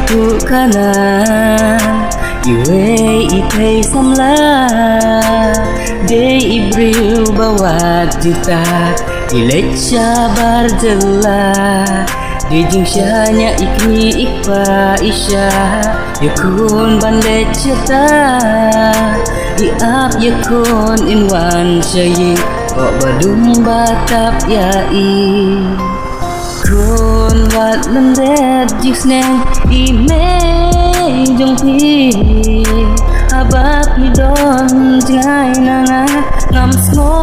tu kana iwe ikai samla de ibril bawat juta ilecha barjella di jingshanya ikni ikpa isya yakun bandet cerita iap yakun inwan syayin kok badung batap yai kun wat lendet jiksneng ime jong pi abap midon jingai nanga ngam smo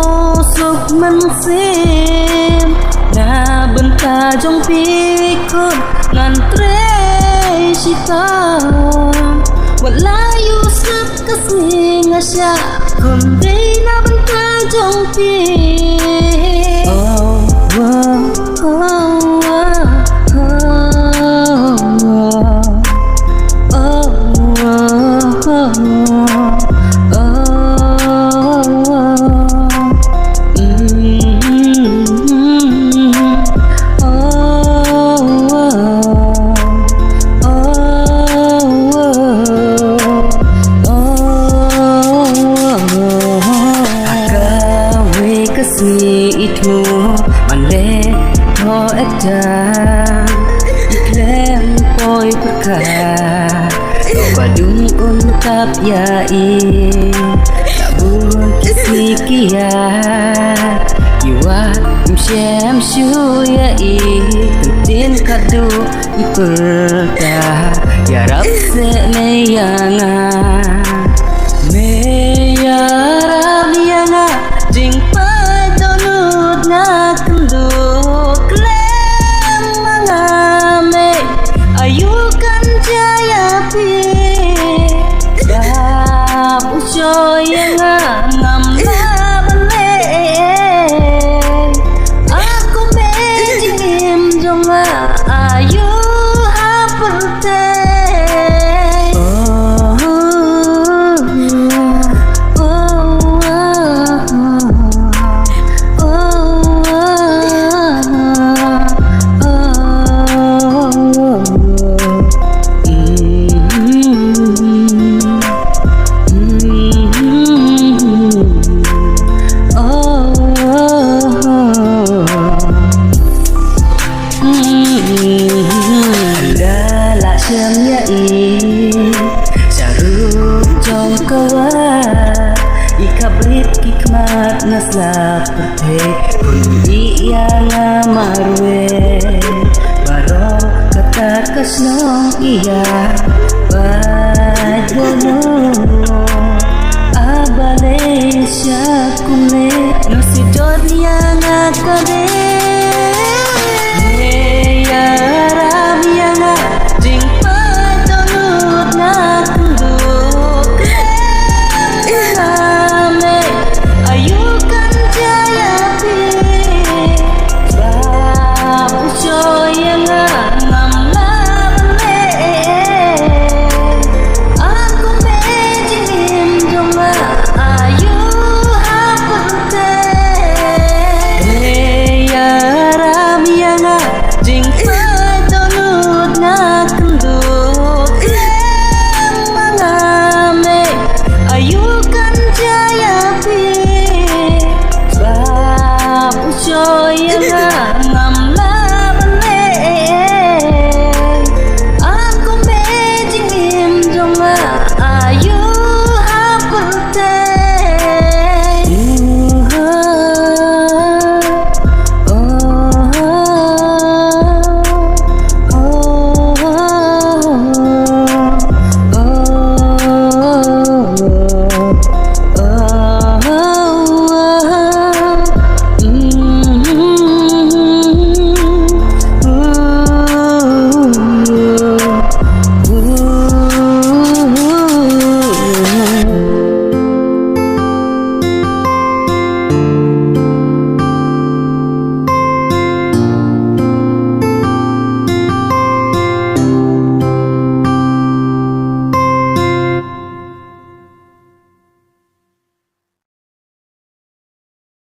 suk mansim na benta jong pi kun ngantre shita walayu sap kasing asya kun dei na benta jong pi oh oh oh itu mande ho ekta iklem poi perkar badung untap yai tabun kisi kia iwa mshem shu yai tutin kadu iperka ya rab se meyanga meyarab yanga jing na kendo klem mangame ayukan jaya pi bab ucoy ngam na bale aku mejim jonga ayu haperte Syaruk jong kawa ikabrit kikmat naslak perte kundi yang amarwe baro kata kasno iya